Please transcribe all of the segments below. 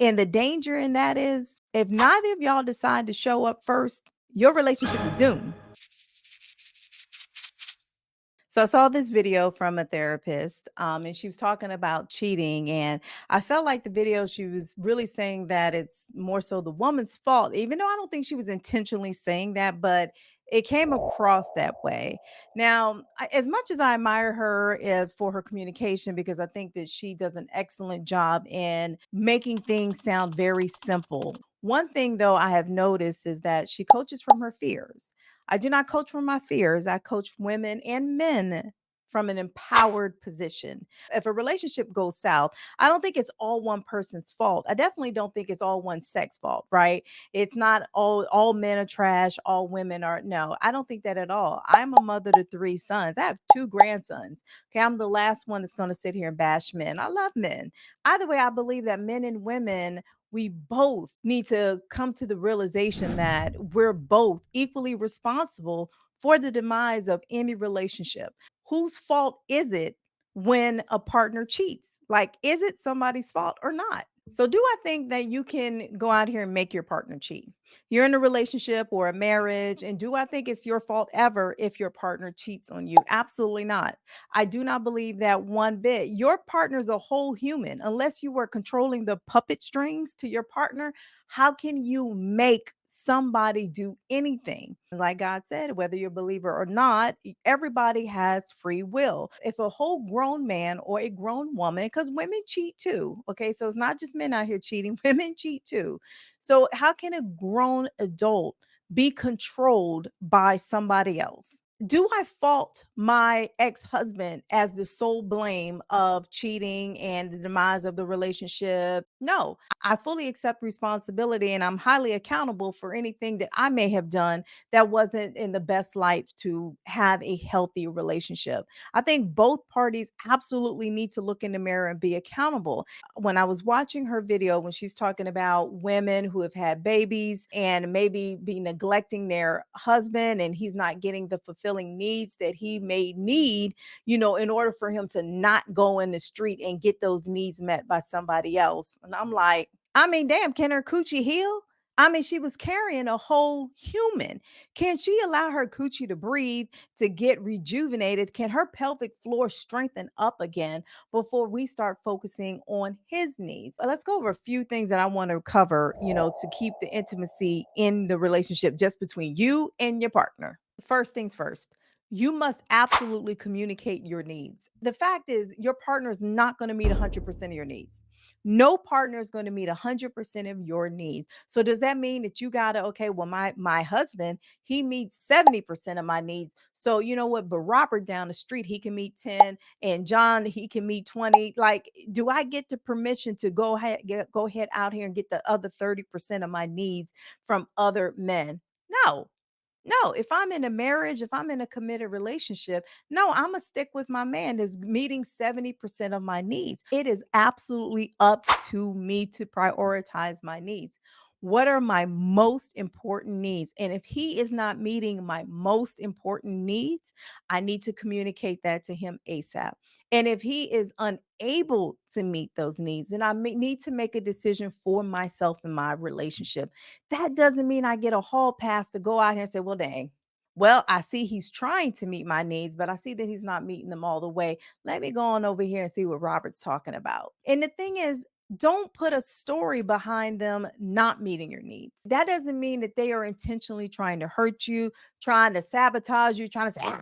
And the danger in that is if neither of y'all decide to show up first, your relationship is doomed. So I saw this video from a therapist, and she was talking about cheating. And I felt like the video, she was really saying that it's more so the woman's fault, even though I don't think she was intentionally saying that, but it came across that way. Now, as much as I admire her for her communication, because I think that she does an excellent job in making things sound very simple. One thing, though, I have noticed is that she coaches from her fears. I do not coach from my fears. I coach women and men from an empowered position. If a relationship goes south, I don't think it's all one person's fault. I definitely don't think it's all one sex fault, right? It's not all men are trash, all women are. No, I don't think that at all. I'm a mother to three sons. I have two grandsons. Okay, I'm the last one that's going to sit here and bash men. I love men. Either way, I believe that men and women, we both need to come to the realization that we're both equally responsible for the demise of any relationship. Whose fault is it when a partner cheats? Like, is it somebody's fault or not? So, do I think that you can go out here and make your partner cheat? You're in a relationship or a marriage, and do I think it's your fault ever if your partner cheats on you? Absolutely not. I do not believe that one bit. Your partner's a whole human. Unless you were controlling the puppet strings to your partner, how can you make somebody do anything? Like God said, whether you're a believer or not, everybody has free will. If a whole grown man or a grown woman, because women cheat too, okay? So it's not just men out here cheating, women cheat too. So, how can a grown adult be controlled by somebody else? Do I fault my ex-husband as the sole blame of cheating and the demise of the relationship? No, I fully accept responsibility and I'm highly accountable for anything that I may have done that wasn't in the best light to have a healthy relationship. I think both parties absolutely need to look in the mirror and be accountable. When I was watching her video, when she's talking about women who have had babies and maybe be neglecting their husband and he's not getting the fulfilling needs that he may need, in order for him to not go in the street and get those needs met by somebody else. And I'm like, I mean, damn, can her coochie heal? I mean, she was carrying a whole human. Can she allow her coochie to breathe, to get rejuvenated? Can her pelvic floor strengthen up again before we start focusing on his needs? Let's go over a few things that I want to cover, to keep the intimacy in the relationship just between you and your partner. First things first. You must absolutely communicate your needs. The fact is, your partner is not going to meet 100% of your needs. No partner is going to meet 100% of your needs. So does that mean that you got to, okay, well, my husband, he meets 70% of my needs. So you know what, but Robert down the street, he can meet 10, and John, he can meet 20. Like, do I get the permission to go ahead out here and get the other 30% of my needs from other men? No. No, if I'm in a marriage, if I'm in a committed relationship, no, I'm going to stick with my man that's meeting 70% of my needs. It is absolutely up to me to prioritize my needs. What are my most important needs? And if he is not meeting my most important needs, I need to communicate that to him ASAP. And if he is unable to meet those needs, then I need to make a decision for myself in my relationship. That doesn't mean I get a hall pass to go out here and say, well, dang. Well, I see he's trying to meet my needs, but I see that he's not meeting them all the way. Let me go on over here and see what Robert's talking about. And the thing is, don't put a story behind them not meeting your needs. That doesn't mean that they are intentionally trying to hurt you, trying to sabotage you, trying to say,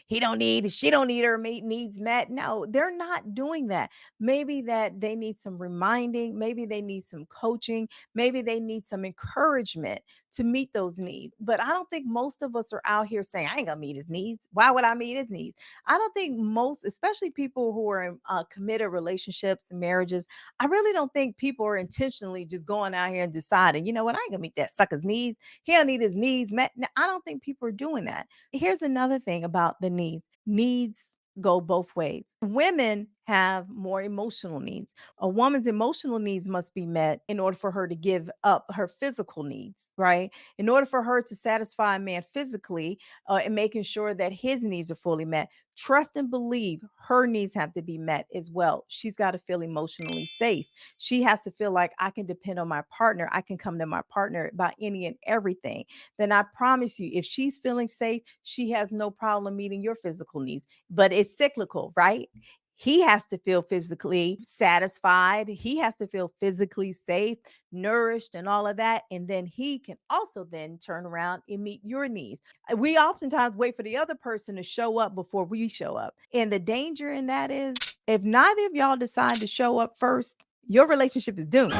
she don't need her needs met. No, they're not doing that. Maybe that they need some reminding, maybe they need some coaching, maybe they need some encouragement to meet those needs. But I don't think most of us are out here saying, I ain't gonna meet his needs. Why would I meet his needs? I don't think most, especially people who are in committed relationships and marriages, I really don't think people are intentionally just going out here and deciding, you know what, I ain't gonna meet that sucker's needs. He'll need his needs met. Now, I don't think people are doing that. Here's another thing about the needs. Needs go both ways. Women have more emotional needs. A woman's emotional needs must be met in order for her to give up her physical needs, right? In order for her to satisfy a man physically, and making sure that his needs are fully met, trust and believe her needs have to be met as well. She's got to feel emotionally safe. She has to feel like I can depend on my partner. I can come to my partner about any and everything. Then I promise you, if she's feeling safe, she has no problem meeting your physical needs. But it's cyclical, right? He has to feel physically satisfied. He has to feel physically safe, nourished, and all of that. And then he can also then turn around and meet your needs. We oftentimes wait for the other person to show up before we show up. And the danger in that is if neither of y'all decide to show up first, your relationship is doomed.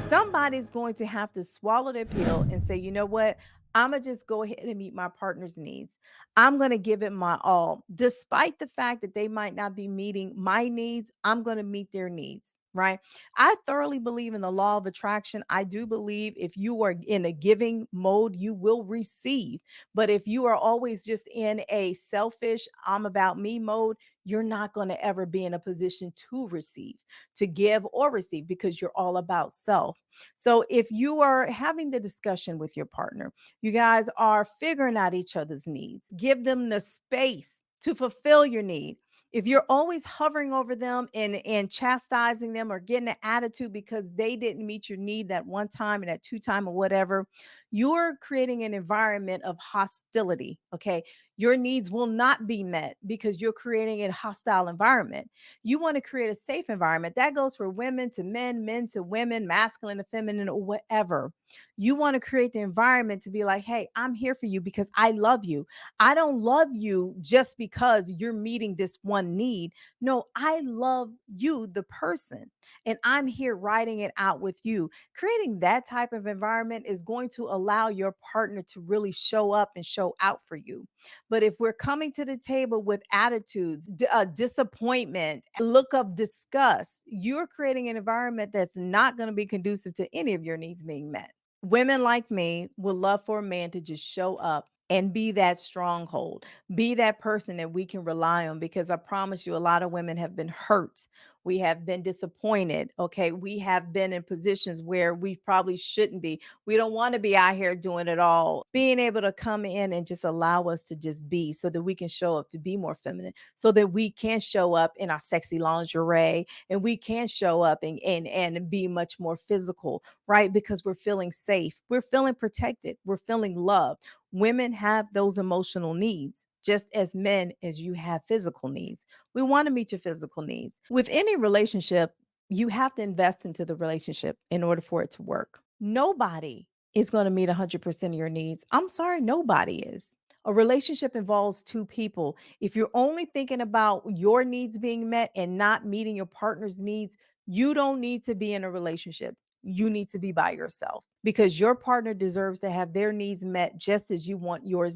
Somebody's going to have to swallow their pill and say, you know what? I'm going to just go ahead and meet my partner's needs. I'm going to give it my all. Despite the fact that they might not be meeting my needs, I'm going to meet their needs. Right. I thoroughly believe in the law of attraction. I do believe if you are in a giving mode, you will receive. But if you are always just in a selfish, I'm about me mode, you're not going to ever be in a position to receive, to give or receive, because you're all about self. So if you are having the discussion with your partner, you guys are figuring out each other's needs, give them the space to fulfill your need. If you're always hovering over them and chastising them or getting an attitude because they didn't meet your need that one time and that two time or whatever, you're creating an environment of hostility. Okay. Your needs will not be met because you're creating a hostile environment. You want to create a safe environment. That goes for women to men, men to women, masculine to feminine, or whatever. You want to create the environment to be like, hey, I'm here for you because I love you. I don't love you just because you're meeting this one need. No, I love you, the person, and I'm here writing it out with you. Creating that type of environment is going to allow your partner to really show up and show out for you. But if we're coming to the table with attitudes, disappointment, look of disgust, you're creating an environment that's not going to be conducive to any of your needs being met. Women like me would love for a man to just show up and be that stronghold, be that person that we can rely on. Because I promise you, a lot of women have been hurt. We have been disappointed. Okay. We have been in positions where we probably shouldn't be. We don't want to be out here doing it all. Being able to come in and just allow us to just be so that we can show up to be more feminine, so that we can show up in our sexy lingerie and we can show up and be much more physical, right? Because we're feeling safe, we're feeling protected, we're feeling loved. Women have those emotional needs just as men, as you have physical needs. We want to meet your physical needs. With any relationship, you have to invest into the relationship in order for it to work. Nobody is going to meet 100% of your needs. I'm sorry, nobody is. A relationship involves two people. If you're only thinking about your needs being met and not meeting your partner's needs, you don't need to be in a relationship. You need to be by yourself because your partner deserves to have their needs met just as you want your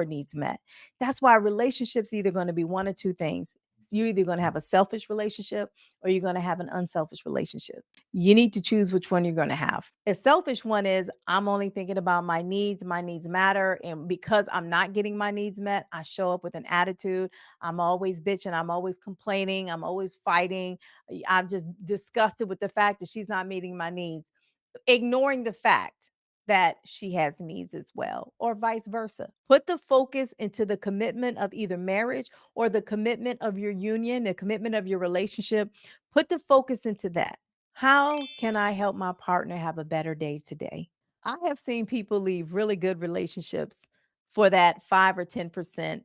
needs met. That's why relationships either going to be one or two things. You're either going to have a selfish relationship or you're going to have an unselfish relationship. You need to choose which one you're going to have. A selfish one is I'm only thinking about my needs matter. And because I'm not getting my needs met, I show up with an attitude. I'm always bitching. I'm always complaining. I'm always fighting. I'm just disgusted with the fact that she's not meeting my needs, ignoring the fact that she has needs as well, or vice versa. Put the focus into the commitment of either marriage or the commitment of your union, the commitment of your relationship. Put the focus into that. How can I help my partner have a better day today? I have seen people leave really good relationships for that 5 or 10%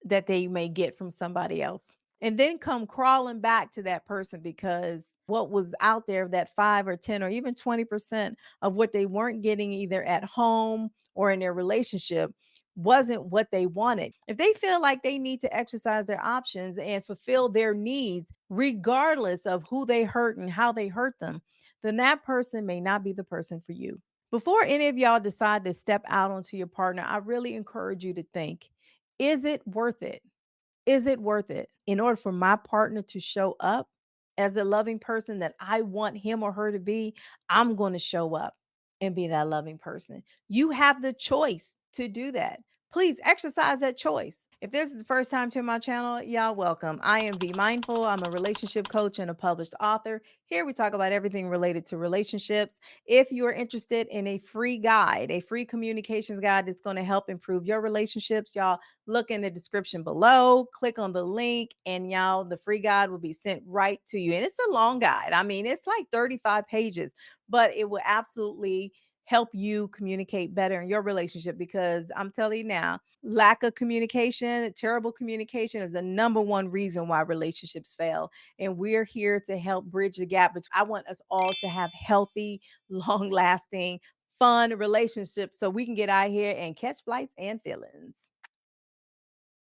that they may get from somebody else, and then come crawling back to that person because what was out there, that 5 or 10 or even 20% of what they weren't getting either at home or in their relationship, wasn't what they wanted. If they feel like they need to exercise their options and fulfill their needs regardless of who they hurt and how they hurt them, then that person may not be the person for you. Before any of y'all decide to step out onto your partner, I really encourage you to think, is it worth it? Is it worth it? In order for my partner to show up as the loving person that I want him or her to be, I'm going to show up and be that loving person. You have the choice to do that. Please exercise that choice. If this is the first time to my channel, y'all welcome. I am V Mindful. I'm a relationship coach and a published author. Here we talk about everything related to relationships. If you are interested in a free guide, a free communications guide that's going to help improve your relationships, y'all look in the description below, click on the link, and y'all, the free guide will be sent right to you. And it's a long guide. I mean, it's like 35 pages, but it will absolutely help you communicate better in your relationship because I'm telling you now, lack of communication, terrible communication is the number one reason why relationships fail. And we're here to help bridge the gap. But I want us all to have healthy, long lasting, fun relationships so we can get out here and catch flights and feelings.